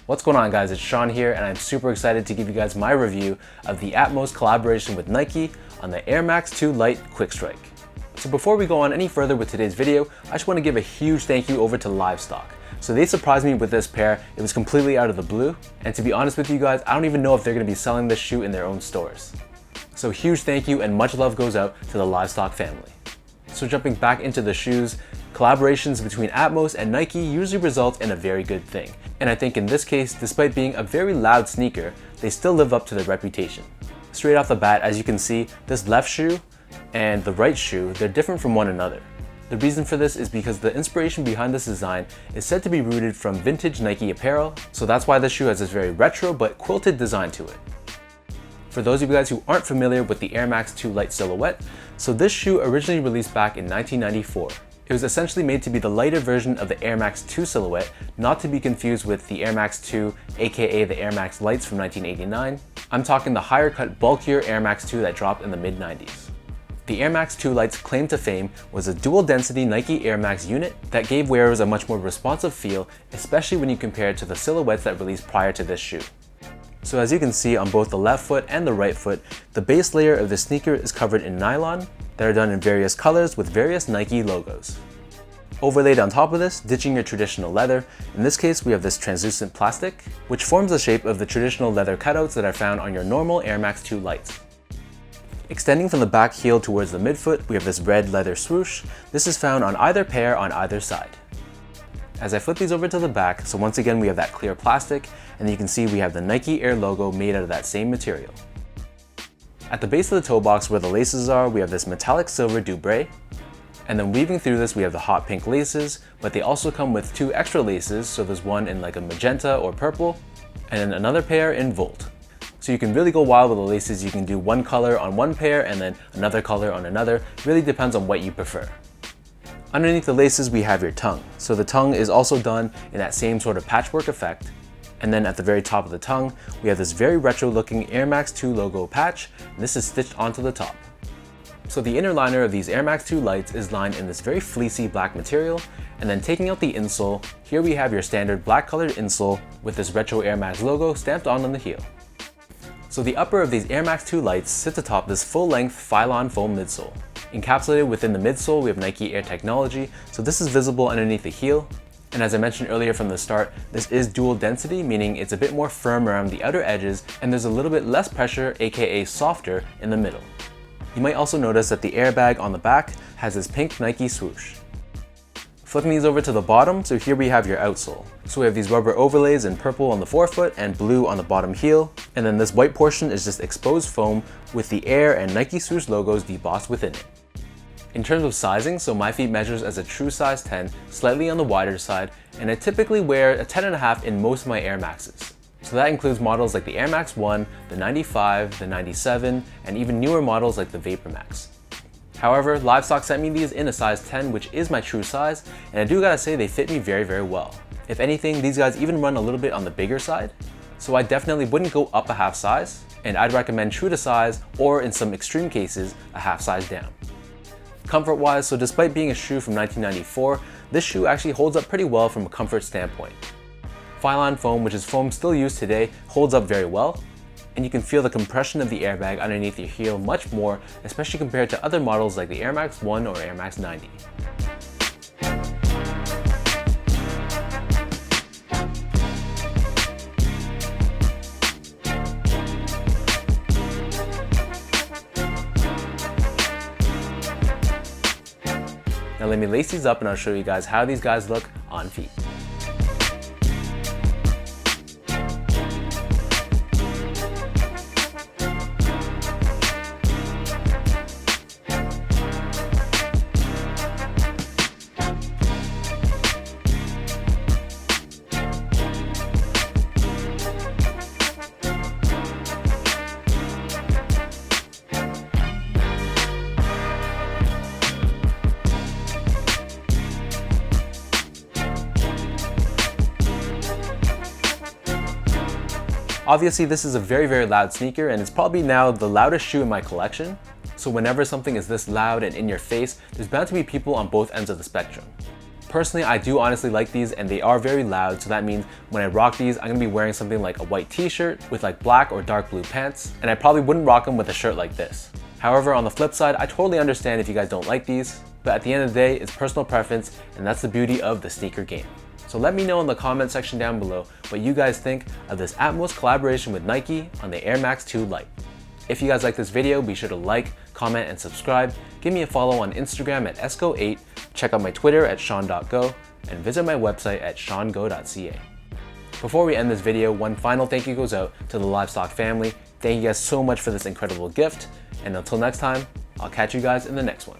What's going on, guys? It's Sean here, and I'm super excited to give you guys my review of the Atmos collaboration with Nike on the Air Max 2 Lite Quick Strike. So before we go on any further with today's video, I just want to give a huge thank you over to Livestock. So they surprised me with this pair. It was completely out of the blue, and to be honest with you guys, I don't even know if they're going to be selling this shoe in their own stores. So huge thank you and much love goes out to the Livestock family. So jumping back into the shoes, collaborations between Atmos and Nike usually result in a very good thing. And I think in this case, despite being a very loud sneaker, they still live up to their reputation. Straight off the bat, as you can see, this left shoe and the right shoe, they're different from one another. The reason for this is because the inspiration behind this design is said to be rooted from vintage Nike apparel, so that's why this shoe has this very retro but quilted design to it. For those of you guys who aren't familiar with the Air Max 2 Lite silhouette, so this shoe originally released back in 1994. It was essentially made to be the lighter version of the Air Max 2 silhouette, not to be confused with the Air Max 2, aka the Air Max Lights from 1989. I'm talking the higher cut, bulkier Air Max 2 that dropped in the mid-90s. The Air Max 2 Lite's claim to fame was a dual density Nike Air Max unit that gave wearers a much more responsive feel, especially when you compare it to the silhouettes that released prior to this shoe. So as you can see on both the left foot and the right foot, the base layer of the sneaker is covered in nylon that are done in various colors with various Nike logos. Overlaid on top of this, ditching your traditional leather, in this case we have this translucent plastic, which forms the shape of the traditional leather cutouts that are found on your normal Air Max 2 Lites. Extending from the back heel towards the midfoot, we have this red leather swoosh. This is found on either pair on either side. As I flip these over to the back, so once again we have that clear plastic, and you can see we have the Nike Air logo made out of that same material. At the base of the toe box where the laces are, we have this metallic silver dubré, and then weaving through this we have the hot pink laces, but they also come with two extra laces, so there's one in like a magenta or purple, and then another pair in Volt. So you can really go wild with the laces. You can do one color on one pair and then another color on another. It really depends on what you prefer. Underneath the laces we have your tongue. So the tongue is also done in that same sort of patchwork effect. And then at the very top of the tongue, we have this very retro looking Air Max 2 logo patch, and this is stitched onto the top. So the inner liner of these Air Max 2 Lites is lined in this very fleecy black material, and then taking out the insole, here we have your standard black colored insole with this retro Air Max logo stamped on the heel. So the upper of these Air Max 2 Lites sits atop this full-length Phylon foam midsole. Encapsulated within the midsole, we have Nike Air technology, so this is visible underneath the heel. And as I mentioned earlier from the start, this is dual density, meaning it's a bit more firm around the outer edges, and there's a little bit less pressure, aka softer, in the middle. You might also notice that the airbag on the back has this pink Nike swoosh. Flipping these over to the bottom, so here we have your outsole. So we have these rubber overlays in purple on the forefoot and blue on the bottom heel, and then this white portion is just exposed foam with the Air and Nike swoosh logos debossed within it. In terms of sizing, so my feet measures as a true size 10, slightly on the wider side, and I typically wear a 10.5 in most of my Air Maxes. So that includes models like the Air Max 1, the 95, the 97, and even newer models like the Vapor Max. However, Livestock sent me these in a size 10, which is my true size, and I do gotta say they fit me very, very well. If anything, these guys even run a little bit on the bigger side, so I definitely wouldn't go up a half size, and I'd recommend true to size, or in some extreme cases, a half size down. Comfort-wise, so despite being a shoe from 1994, this shoe actually holds up pretty well from a comfort standpoint. Phylon foam, which is foam still used today, holds up very well, and you can feel the compression of the airbag underneath your heel much more, especially compared to other models like the Air Max 1 or Air Max 90. Now let me lace these up and I'll show you guys how these guys look on feet. Obviously, this is a very, very loud sneaker, and it's probably now the loudest shoe in my collection. So whenever something is this loud and in your face, there's bound to be people on both ends of the spectrum. Personally, I do honestly like these, and they are very loud, so that means when I rock these, I'm gonna be wearing something like a white t-shirt with like black or dark blue pants, and I probably wouldn't rock them with a shirt like this. However, on the flip side, I totally understand if you guys don't like these, but at the end of the day, it's personal preference, and that's the beauty of the sneaker game. So let me know in the comment section down below what you guys think of this Atmos collaboration with Nike on the Air Max 2 Lite. If you guys like this video, be sure to like, comment, and subscribe. Give me a follow on Instagram at esco8, check out my Twitter at sean.go, and visit my website at seango.ca. Before we end this video, one final thank you goes out to the Livestock family. Thank you guys so much for this incredible gift, and until next time, I'll catch you guys in the next one.